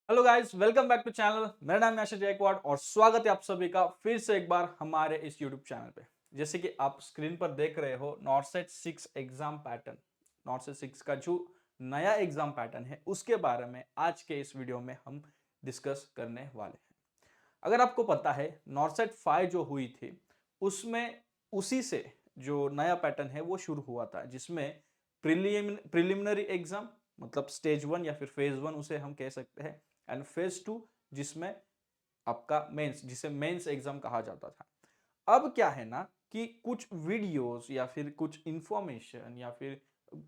Hello guys, welcome back to channel. मेरा नाम है आशीष गायकवाड़ और स्वागत है आप सभी का फिर से एक बार हमारे इस यूट्यूब चैनल पे। जैसे कि आप स्क्रीन पर देख रहे हो, नॉर्सेट 6 एग्जाम पैटर्न, नॉर्सेट 6 का जो नया एग्जाम पैटर्न है उसके बारे में आज के इस वीडियो में हम डिस्कस करने वाले हैं। अगर आपको पता है, नॉर्सेट 5 जो हुई थी उसमें उसी से जो नया पैटर्न है वो शुरू हुआ था, जिसमें प्रिलिमिनरी एग्जाम मतलब स्टेज 1 या फिर फेज 1 उसे हम कह सकते हैं, एंड फेज 2 जिसमें आपका मेंस, जिसे मेंस एग्जाम कहा जाता था। अब क्या है ना कि कुछ वीडियोस या फिर कुछ इंफॉर्मेशन या फिर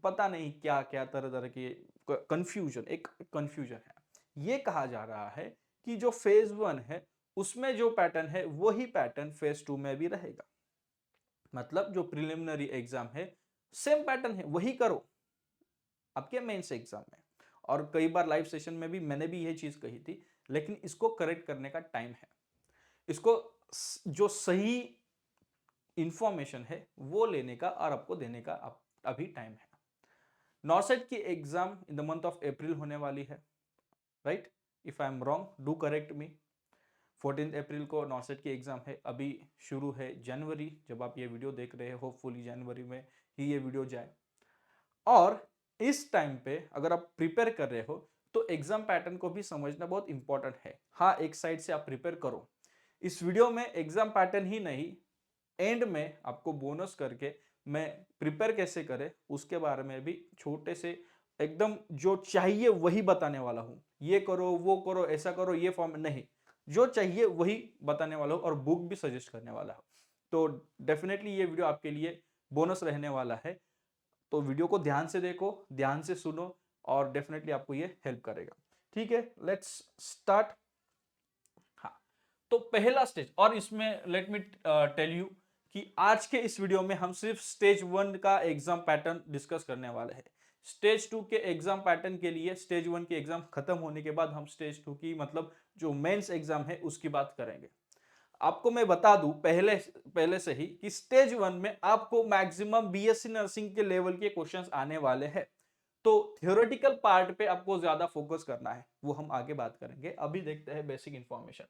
पता नहीं क्या क्या तरह तरह के कंफ्यूजन, एक कंफ्यूजन है। ये कहा जा रहा है कि जो फेज 1 है उसमें जो पैटर्न है वही पैटर्न फेज 2 में भी रहेगा। मतलब जो प्रिलिमिनरी एग्जाम है सेम पैटर्न है, वही करो आपके मेंस एग्जाम में। और कई बार लाइव सेशन में भी मैंने भी यही चीज कही थी, लेकिन इसको करेक्ट करने का टाइम है। इसको जो सही इंफॉर्मेशन है वो लेने का और आपको देने का अभी टाइम है। नॉर्सेट की exam in the month of April होने वाली है, right? If I am wrong do correct मी। 14 अप्रैल को नॉर्सेट की एग्जाम है। अभी शुरू है जनवरी, जब आप ये वीडियो देख रहे हो होपफुली जनवरी में ही ये वीडियो जाए। और इस टाइम पे अगर आप प्रिपेयर कर रहे हो तो एग्जाम पैटर्न को भी समझना बहुत इंपॉर्टेंट है। हाँ, एक साइड से आप प्रिपेयर करो। इस वीडियो में एग्जाम पैटर्न ही नहीं, एंड में आपको बोनस करके मैं प्रिपेयर कैसे करें उसके बारे में भी छोटे से एकदम जो चाहिए वही बताने वाला हूं। ये करो, वो करो, ऐसा करो, ये फॉर्म नहीं, जो चाहिए वही बताने वाला हूं और बुक भी सजेस्ट करने वाला हूं। तो डेफिनेटली ये वीडियो आपके लिए बोनस रहने वाला है। तो वीडियो को ध्यान से देखो, ध्यान से सुनो और डेफिनेटली आपको ये हेल्प करेगा। ठीक है, लेट्स स्टार्ट। हाँ, तो पहला स्टेज, और इसमें लेट मी टेल यू कि आज के इस वीडियो में हम सिर्फ स्टेज 1 का एग्जाम पैटर्न डिस्कस करने वाले हैं। स्टेज 2 के एग्जाम पैटर्न के लिए स्टेज 1 की एग्जाम खत्म होने के बाद हम स्टेज 2 की मतलब जो मेंस एग्जाम है उसकी बात करेंगे। आपको मैं बता दूं पहले पहले से ही कि स्टेज 1 में आपको मैक्सिमम बीएससी नर्सिंग के लेवल के क्वेश्चंस आने वाले हैं। तो थ्योरेटिकल पार्ट पे आपको ज्यादा फोकस करना है, वो हम आगे बात करेंगे। अभी देखते हैं बेसिक इंफॉर्मेशन।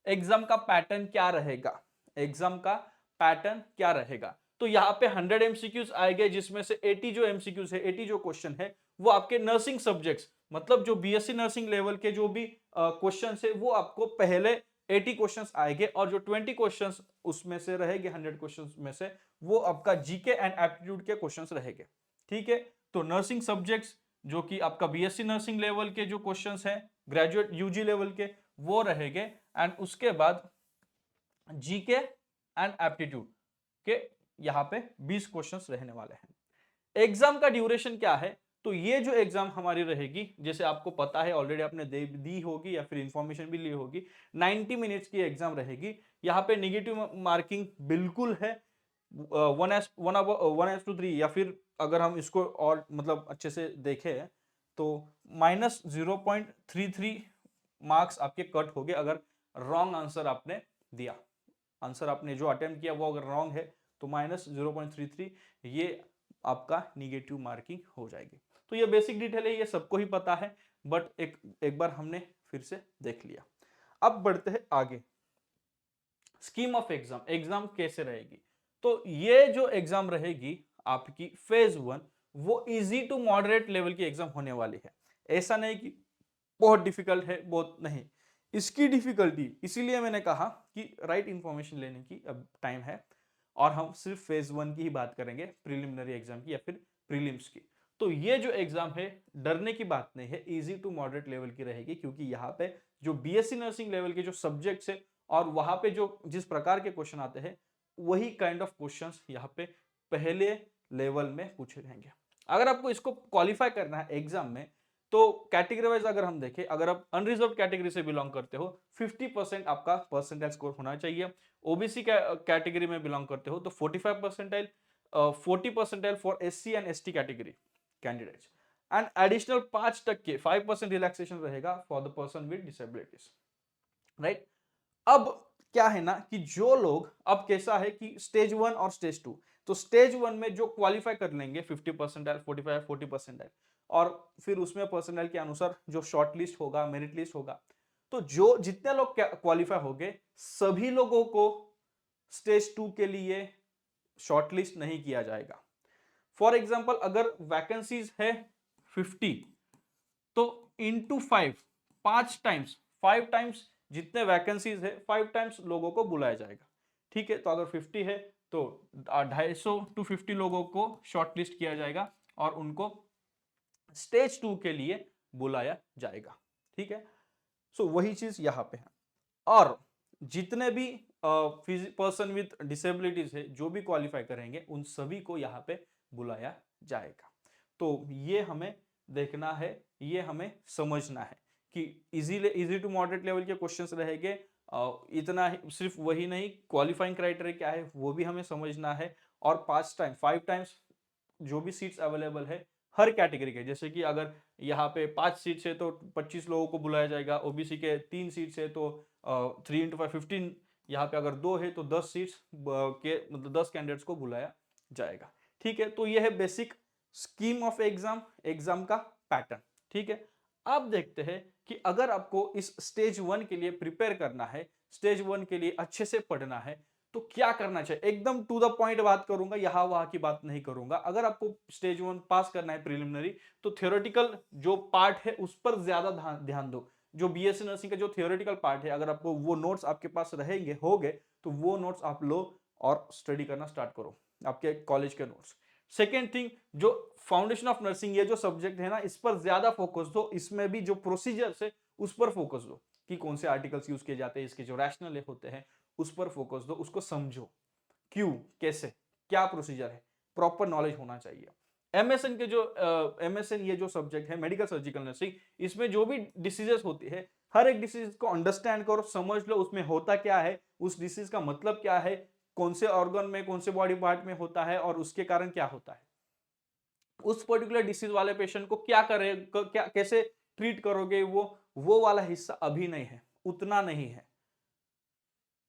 एग्जाम का पैटर्न क्या रहेगा? एग्जाम का पैटर्न क्या रहेगा? तो यहाँ पे 100 एमसीक्यूज आएंगे, जिसमें से 80 जो एमसीक्यूज है, 80 जो क्वेश्चन है वो आपके नर्सिंग सब्जेक्ट्स मतलब जो बीएससी नर्सिंग लेवल के जो भी क्वेश्चन है वो आपको पहले 80 क्वेश्चंस आएंगे, और जो 20 क्वेश्चंस उसमें से रहेंगे 100 क्वेश्चंस में से, वो आपका जीके एंड एप्टीट्यूड के क्वेश्चंस रहेंगे। ठीक है, तो नर्सिंग सब्जेक्ट्स जो कि आपका बीएससी नर्सिंग लेवल के जो क्वेश्चंस हैं, ग्रेजुएट यूजी लेवल के, वो रहेंगे। एंड उसके बाद जीके एंड एप्टीट्यूड के यहाँ पे 20 क्वेश्चंस रहने वाले हैं। एग्जाम का ड्यूरेशन क्या है? तो ये जो एग्जाम हमारी रहेगी, जैसे आपको पता है ऑलरेडी आपने दी होगी या फिर इंफॉर्मेशन भी ली होगी, 90 मिनट्स की एग्जाम रहेगी। यहाँ पे निगेटिव मार्किंग बिल्कुल है, 1:3, या फिर अगर हम इसको और मतलब अच्छे से देखें तो -0.33 मार्क्स आपके कट हो गए अगर रॉन्ग आंसर आपने दिया। आंसर आपने जो अटेम्प्ट किया वो अगर रॉन्ग है तो -0.33 ये आपका निगेटिव मार्किंग हो जाएगी। तो ये बेसिक डिटेल है, ये सबको ही पता है, बट एक एक बार हमने फिर से देख लिया। अब बढ़ते हैं आगे। स्कीम ऑफ एग्जाम, एग्जाम कैसे रहेगी? तो ये जो एग्जाम रहेगी आपकी फेज 1, वो इजी टू मॉडरेट लेवल की एग्जाम होने वाली है। ऐसा नहीं कि बहुत डिफिकल्ट है, बहुत नहीं। इसकी डिफिकल्टी इसीलिए मैंने कहा कि राइट इंफॉर्मेशन लेने की अब टाइम है, और हम सिर्फ फेज 1 की ही बात करेंगे, प्रिलिमिनरी एग्जाम की या फिर प्रीलिम्स की। तो ये जो एग्जाम है डरने की बात नहीं है, इजी टू मॉडरेट लेवल की रहेगी, क्योंकि यहाँ पे जो बीएससी नर्सिंग लेवल के जो सब्जेक्ट्स है और वहां पे जो जिस प्रकार के क्वेश्चन आते हैं वही काइंड ऑफ क्वेश्चंस यहाँ पे पहले लेवल में पूछे जाएंगे। अगर आपको इसको क्वालिफाई करना है एग्जाम में, तो कैटेगरी वाइज अगर हम देखें, अगर आप अनरिजर्व कैटेगरी से बिलोंग करते हो 50% आपका परसेंटाइल स्कोर होना चाहिए। ओबीसी कैटेगरी में बिलोंग करते हो तो 45 percentile, 40 percentile for SC and ST category candidates, and additional 5% relaxation रहेगा for the person with disabilities, right? अब क्या है ना कि जो लोग, अब कैसा है कि स्टेज 1 और स्टेज 2, तो स्टेज 1 में जो क्वालिफाई कर लेंगे 50 परसेंटाइल, 45, 40 परसेंटाइल, और फिर उसमें परसेंटाइल के अनुसार जो शॉर्ट लिस्ट होगा, मेरिट लिस्ट होगा, तो जो जितने लोग क्वालिफाई हो गए सभी लोगों को स्टेज 2 के लिए शॉर्टलिस्ट नहीं किया जाएगा। फॉर एग्जांपल अगर वैकेंसीज है 50, तो इंटू 5, 5 टाइम्स जितने वैकेंसीज है 5 टाइम्स लोगों को बुलाया जाएगा। ठीक है, तो अगर 50 है तो 250 टू 50 लोगों को शॉर्टलिस्ट किया जाएगा और उनको स्टेज 2 के लिए बुलाया जाएगा। ठीक है, सो वही चीज यहां पे है। और जितने भी पर्सन विद डिसेबिलिटीज है जो भी क्वालिफाई करेंगे उन सभी को यहाँ पे बुलाया जाएगा। तो ये हमें देखना है, ये हमें समझना है कि इजी टू मॉडरेट लेवल के क्वेश्चंस रहेंगे। इतना ही, सिर्फ वही नहीं, क्वालिफाइंग क्राइटेरिया क्या है वो भी हमें समझना है। और 5 टाइम्स जो भी सीट्स अवेलेबल है हर कैटेगरी के, जैसे कि अगर यहाँ पे 5 सीट्स है तो 25 लोगों को बुलाया जाएगा, ओबीसी के 3 सीट्स है तो 3 इंटू 5 15, यहाँ पे अगर 2 है तो 10 सीट्स के मतलब 10 कैंडिडेट्स को बुलाया जाएगा। ठीक है, तो यह है बेसिक स्कीम ऑफ एग्जाम का पैटर्न। ठीक है, अब देखते हैं कि अगर आपको इस स्टेज 1 के लिए प्रिपेयर करना है, स्टेज 1 के लिए अच्छे से पढ़ना है, तो क्या करना चाहिए। एकदम टू द पॉइंट बात करूंगा, यहां वहां की बात नहीं करूंगा। अगर आपको स्टेज 1 पास करना है प्रिलिमिनरी, तो थियोरेटिकल जो पार्ट है उस पर ज्यादा ध्यान दो। जो बीएससी नर्सिंग का जो थियोरेटिकल पार्ट है, अगर आपको वो नोट्स आपके पास रहेंगे होंगे तो वो नोट्स आप लो और स्टडी करना स्टार्ट करो, आपके कॉलेज के नोट्स। सेकेंड थिंग, जो फाउंडेशन ऑफ नर्सिंग ये जो सब्जेक्ट है ना, इस पर ज्यादा फोकस दो। इसमें भी जो प्रोसीजर्स है उस पर फोकस दो कि कौन से आर्टिकल्स यूज किए जाते हैं, इसके जो रैशनल होते हैं उस पर फोकस दो, उसको समझो क्यों, कैसे, क्या प्रोसीजर है, प्रॉपर नॉलेज होना चाहिए। एमएसएन के जो एमएसएन ये जो सब्जेक्ट है मेडिकल सर्जिकल नर्सिंग, इसमें जो भी डिसीजेस होती है हर एक डिसीज को अंडरस्टैंड करो, समझ लो उसमें होता क्या है, उस डिसीज का मतलब क्या है, कौन से ऑर्गन में, कौन से बॉडी पार्ट में होता है और उसके कारण क्या होता है। उस पर्टिकुलर डिसीज वाले पेशेंट को क्या करे, क्या कैसे ट्रीट करोगे, वो वाला हिस्सा अभी नहीं है, उतना नहीं है।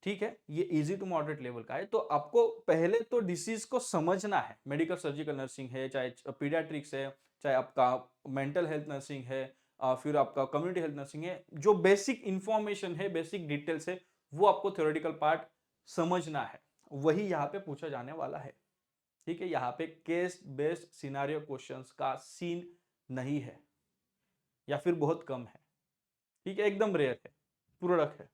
ठीक है, ये इजी टू मॉडरेट लेवल का है। तो आपको पहले तो डिसीज को समझना है। मेडिकल सर्जिकल नर्सिंग है, चाहे पीडियाट्रिक्स है, चाहे आपका मेंटल हेल्थ नर्सिंग है, फिर आपका कम्युनिटी हेल्थ नर्सिंग है, जो बेसिक इंफॉर्मेशन है, बेसिक डिटेल्स है, वो आपको थ्योरेटिकल पार्ट समझना है। वही यहाँ पे पूछा जाने वाला है। ठीक है, यहाँ पे केस बेस्ड सिनारियो क्वेश्चंस का सीन नहीं है या फिर बहुत कम है। ठीक है, एकदम रेयर है, प्रोडक्ट है।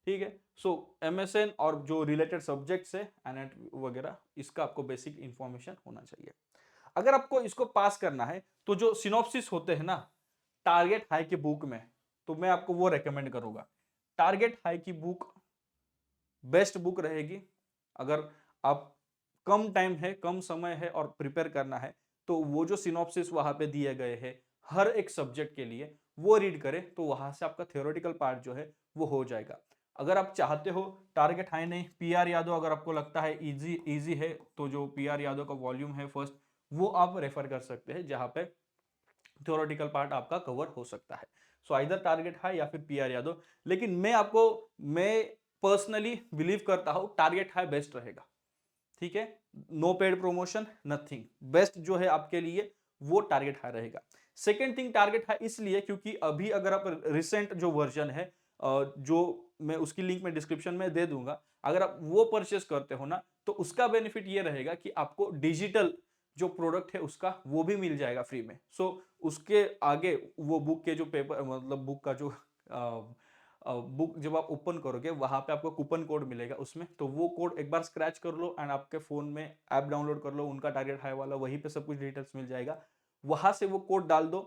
ठीक है, सो एमएसएन और जो रिलेटेड सब्जेक्ट्स है एनाटॉमी वगैरह, इसका आपको बेसिक इंफॉर्मेशन होना चाहिए। अगर आपको इसको पास करना है तो जो सिनॉप्सिस होते हैं ना टारगेट हाई की बुक में, तो मैं आपको वो रेकमेंड करूंगा। टारगेट हाई की बुक बेस्ट बुक रहेगी। अगर आप कम टाइम है, कम समय है और प्रिपेयर करना है, तो वो जो सिनॉप्सिस वहां पे दिए गए हैं हर एक सब्जेक्ट के लिए वो रीड करें, तो वहां से आपका थियोरेटिकल पार्ट जो है वो हो जाएगा। अगर आप चाहते हो टारगेट हाई नहीं, पीआर यादव अगर आपको लगता है इजी इजी है, तो जो पीआर यादव का वॉल्यूम है फर्स्ट, वो आप रेफर कर सकते हैं, जहां पे थ्योरेटिकल पार्ट आपका कवर हो सकता है। सो आइदर टारगेट हाई या फिर पीआर यादव। लेकिन मैं पर्सनली बिलीव करता हूं टारगेट हाई बेस्ट रहेगा। ठीक है, no paid promotion nothing, best जो है आपके लिए वो टारगेट हाई रहेगा। सेकेंड थिंग, टारगेट हाई इसलिए क्योंकि अभी अगर आप रिसेंट जो वर्जन है, जो मैं उसकी लिंक में डिस्क्रिप्शन में दे दूंगा, अगर आप वो परचेस करते हो ना, तो उसका बेनिफिट ये रहेगा कि आपको डिजिटल जो प्रोडक्ट है उसका वो भी मिल जाएगा फ्री में। सो उसके आगे वो बुक के जो पेपर मतलब बुक का जो बुक जब आप ओपन करोगे वहां पे आपको कूपन कोड मिलेगा उसमें, तो वो कोड एक बार स्क्रैच कर लो एंड आपके फोन में ऐप डाउनलोड कर लो, उनका टारगेट हाई वाला, वहीं पे सब कुछ डिटेल्स मिल जाएगा। वहां से वो कोड डाल दो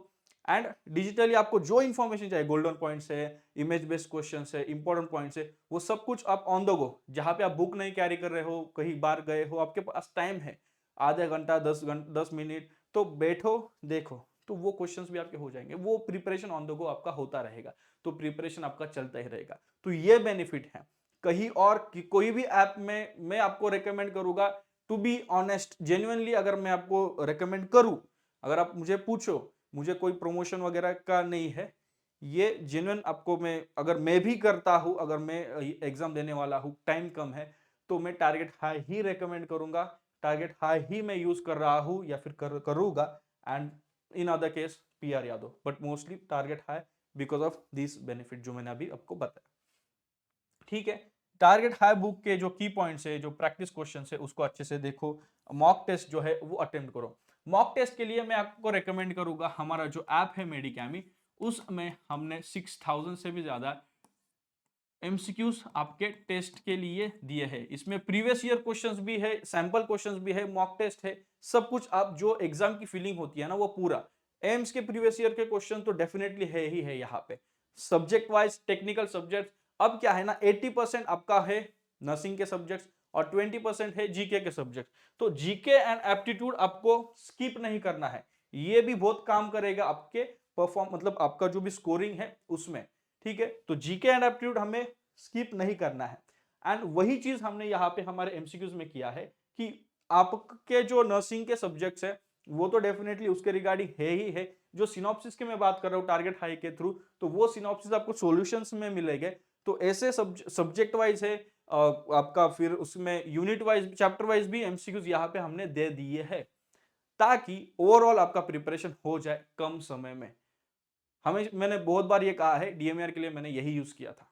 एंड डिजिटली आपको जो इंफॉर्मेशन चाहिए, गोल्डन पॉइंट्स है, इमेज बेस्ड क्वेश्चन है, इंपॉर्टेंट पॉइंट्स है, वो सब कुछ आप ऑन द गो, जहां पे आप बुक नहीं कैरी कर रहे हो, कहीं बार गए हो, आपके पास टाइम है आधा घंटा 10 मिनट, तो बैठो देखो, तो वो क्वेश्चंस भी आपके हो जाएंगे। वो प्रिपरेशन ऑन द गो आपका होता रहेगा, तो प्रिपरेशन आपका चलता ही रहेगा। तो ये बेनिफिट है। कहीं और कोई भी ऐप में मैं आपको रेकमेंड करूंगा, टू बी ऑनेस्ट जेन्युइनली, अगर मैं आपको रेकमेंड करूं, अगर आप मुझे पूछो, मुझे कोई प्रमोशन वगैरह का नहीं है, ये जेन्युइन आपको मैं, अगर मैं भी करता हूं, अगर मैं एग्जाम देने वाला हूं, टाइम कम है, तो मैं टारगेट हाई ही रेकमेंड करूंगा। टारगेट हाई ही मैं यूज कर रहा हूं या फिर करूंगा, and in other case PR Yadav, but mostly target high because of this benefit जो मैंने अभी आपको बताया। ठीक है, टारगेट हाई बुक के जो की पॉइंट्स है, जो प्रैक्टिस क्वेश्चन है, उसको अच्छे से देखो, मॉक टेस्ट जो है वो अटेम्प्ट करो। मॉक टेस्ट के लिए मैं आपको रेकमेंड करूंगा हमारा जो ऐप है मेडिकैमी, उसमें हमने 6000 से भी ज्यादा एमसीक्यूज आपके टेस्ट के लिए दिए हैं। इसमें प्रीवियस ईयर क्वेश्चंस भी है, सैंपल क्वेश्चंस भी है, मॉक टेस्ट है, सब कुछ। आप जो एग्जाम की फीलिंग होती है ना वो पूरा, एम्स के प्रीवियस ईयर के क्वेश्चन तो डेफिनेटली है ही है यहाँ पे। सब्जेक्ट वाइज टेक्निकल सब्जेक्ट, अब क्या है ना 80% आपका है नर्सिंग के सब्जेक्ट्स और 20% है जीके के सब्जेक्ट। तो जीके एंड एप्टीट्यूड आपको स्किप नहीं करना है, ये भी बहुत काम करेगा आपके परफॉर्म, मतलब आपका जो भी स्कोरिंग है उसमें। ठीक है, तो जीके एंड एप्टीट्यूड हमें स्किप नहीं करना है। एंड वही चीज हमने यहाँ पे हमारे एमसीक्यूज में किया है कि आपके जो नर्सिंग के सब्जेक्ट्स है वो तो डेफिनेटली उसके रिगार्डिंग है ही है। जो सिनॉप्सिस के मैं बात कर रहा हूँ टारगेट हाई के थ्रू, तो वो सिनॉप्सिस आपको सॉल्यूशंस में मिलेंगे। तो ऐसे सब्जेक्ट वाइज है आपका, फिर उसमें यूनिट वाइज चैप्टर वाइज भी एमसीक्यूज यहाँ पे हमने दे दिए हैं, ताकि ओवरऑल आपका प्रिपरेशन हो जाए कम समय में। मैंने बहुत बार ये कहा है, डीएमआर के लिए मैंने यही यूज किया था,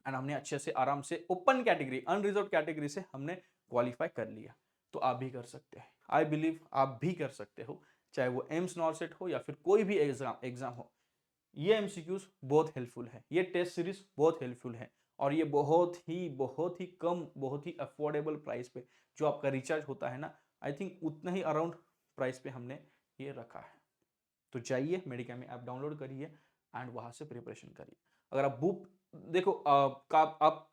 एंड हमने अच्छे से आराम से ओपन कैटेगरी, अनरिजर्व कैटेगरी से हमने क्वालिफाई कर लिया। तो आप भी कर सकते हैं, आई बिलीव आप भी कर सकते हो, चाहे वो एम्स नॉर्सेट हो या फिर कोई भी एग्जाम हो। ये एमसीक्यूज बहुत हेल्पफुल है, ये टेस्ट सीरीज बहुत हेल्पफुल है, और ये बहुत ही कम, बहुत ही अफोर्डेबल प्राइस पे जो आपका रिचार्ज होता है ना, आई थिंक उतना ही अराउंड प्राइस पे हमने ये रखा है। तो जाइए मेडिकैमी ऐप डाउनलोड करिए एंड वहां से प्रिपरेशन करिए। अगर आप बुक देखो, आप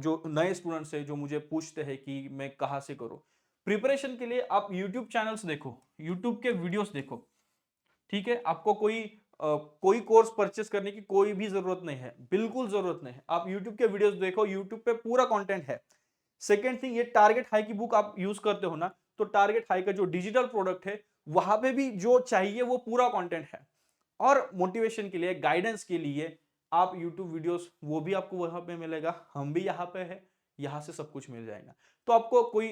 जो नए स्टूडेंट्स है जो मुझे पूछते हैं कि मैं कहाँ से करूँ प्रिपरेशन के लिए, आप यूट्यूब चैनल्स देखो, यूट्यूब के वीडियोस देखो। ठीक है, आपको कोई कोर्स परचेस करने की कोई भी जरूरत नहीं है, बिल्कुल जरूरत नहीं है। आप यूट्यूब के वीडियोस देखो, यूट्यूब पे पूरा कंटेंट है। सेकेंड थिंग, ये टारगेट हाई की बुक आप यूज करते हो ना, तो टारगेट हाई का जो डिजिटल प्रोडक्ट है वहां पे भी जो चाहिए वो पूरा कंटेंट है। और मोटिवेशन के लिए, गाइडेंस के लिए आप यूट्यूब वीडियोस वो भी आपको वहां पे मिलेगा, हम भी यहाँ पे है, यहाँ से सब कुछ मिल जाएगा। तो आपको कोई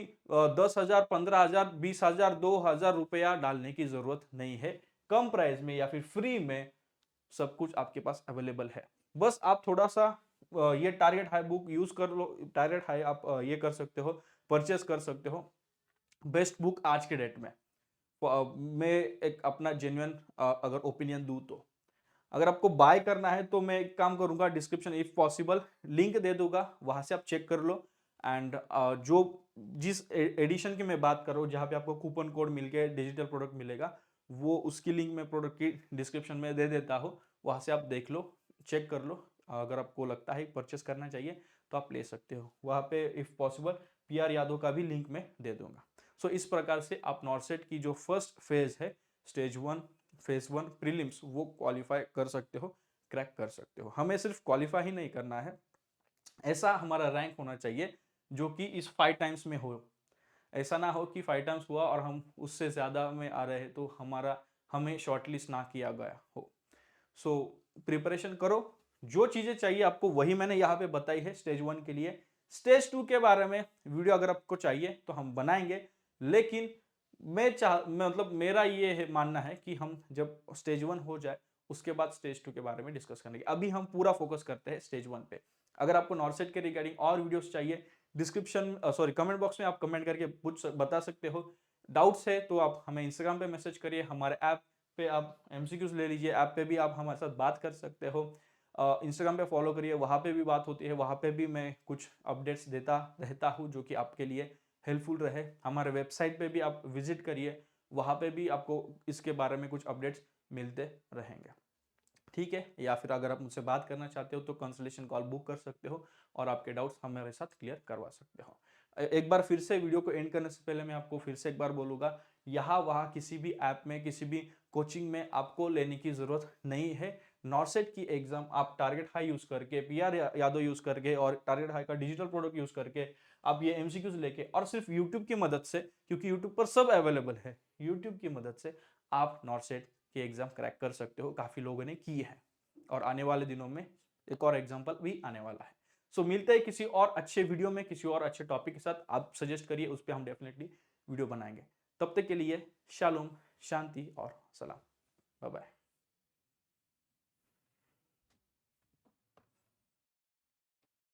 10,000, 15,000, 20,000, 2,000 रुपया डालने की जरूरत नहीं है। कम प्राइस में या फिर फ्री में सब कुछ आपके पास अवेलेबल है। बस आप थोड़ा सा ये टारगेट हाई बुक यूज कर लो, टारगेट हाई आप ये कर सकते हो, परचेस कर सकते हो। बेस्ट बुक आज के डेट में, मैं एक अपना जेन्युइन अगर ओपिनियन दूं तो, अगर आपको बाय करना है तो मैं एक काम करूंगा, डिस्क्रिप्शन इफ पॉसिबल लिंक दे दूंगा, वहां से आप चेक कर लो। एंड जो जिस एडिशन की मैं बात कर रहा हूँ जहाँ पे आपको कूपन कोड मिल के डिजिटल प्रोडक्ट मिलेगा, वो उसकी लिंक मैं प्रोडक्ट की डिस्क्रिप्शन में दे देता हूँ, वहां से आप देख लो, चेक कर लो। अगर आपको लगता है परचेस करना चाहिए तो आप ले सकते हो, वहाँ पे इफ पॉसिबल PR यादव का भी लिंक मैं दे दूंगा। सो इस प्रकार से आप नॉर्सेट की जो फर्स्ट फेज है, स्टेज 1, फेज 1 प्रीलिम्स, वो क्वालिफाई कर सकते हो, क्रैक कर सकते हो। हमें सिर्फ क्वालिफाई ही नहीं करना है, ऐसा हमारा रैंक होना चाहिए जो कि इस 5 टाइम्स में हो। ऐसा ना हो कि 5 टाइम्स हुआ और हम उससे ज्यादा में आ रहे हैं तो हमें शॉर्टलिस्ट ना किया गया हो। सो प्रिपरेशन करो, जो चीजें चाहिए आपको वही मैंने यहाँ पे बताई है स्टेज 1 के लिए। स्टेज 2 के बारे में वीडियो अगर आपको चाहिए तो हम बनाएंगे, लेकिन मतलब मेरा ये है मानना है कि हम जब स्टेज 1 हो जाए उसके बाद स्टेज 2 के बारे में डिस्कस करेंगे। अभी हम पूरा फोकस करते हैं स्टेज 1 पे। अगर आपको नॉर्सेट के रिगार्डिंग और वीडियोस चाहिए, डिस्क्रिप्शन सॉरी कमेंट बॉक्स में आप कमेंट करके बता सकते हो। डाउट्स है तो आप हमें इंस्टाग्राम पे मैसेज करिए, हमारे ऐप पे आप एमसीक्यूज ले लीजिए, ऐप पे भी आप हमारे साथ बात कर सकते हो। इंस्टाग्राम पे फॉलो करिए, वहाँ पे भी बात होती है, वहाँ पे भी मैं कुछ अपडेट्स देता रहता हूँ जो कि आपके लिए हेल्पफुल रहे। हमारे वेबसाइट पे भी आप विजिट करिए, वहाँ पे भी आपको इसके बारे में कुछ अपडेट्स मिलते रहेंगे। ठीक है, या फिर अगर आप मुझसे बात करना चाहते हो तो कंसल्टेशन कॉल बुक कर सकते हो और आपके डाउट्स हमारे साथ क्लियर करवा सकते हो। एक बार फिर से वीडियो को एंड करने से पहले मैं आपको फिर से एक बार बोलूंगा, यहाँ वहाँ किसी भी ऐप में, किसी भी कोचिंग में आपको लेने की जरूरत नहीं है। नॉर्सेट की एग्जाम आप टारगेट हाई यूज करके, PR यादव यूज करके और टारगेट हाई का डिजिटल प्रोडक्ट यूज करके आप ये MCQs लेके, और सिर्फ यूट्यूब की मदद से, क्योंकि यूट्यूब पर सब अवेलेबल है, यूट्यूब की मदद से आप नॉर्सेट की एग्जाम क्रैक कर सकते हो। काफी लोगों ने की है और आने वाले दिनों में एक और एग्जाम्पल भी आने वाला है। सो मिलते हैं किसी और अच्छे वीडियो में, किसी और अच्छे टॉपिक के साथ। आप सजेस्ट करिए, उस पर हम डेफिनेटली वीडियो बनाएंगे। तब तक के लिए शालोम, शांति और सलाम। Bye bye.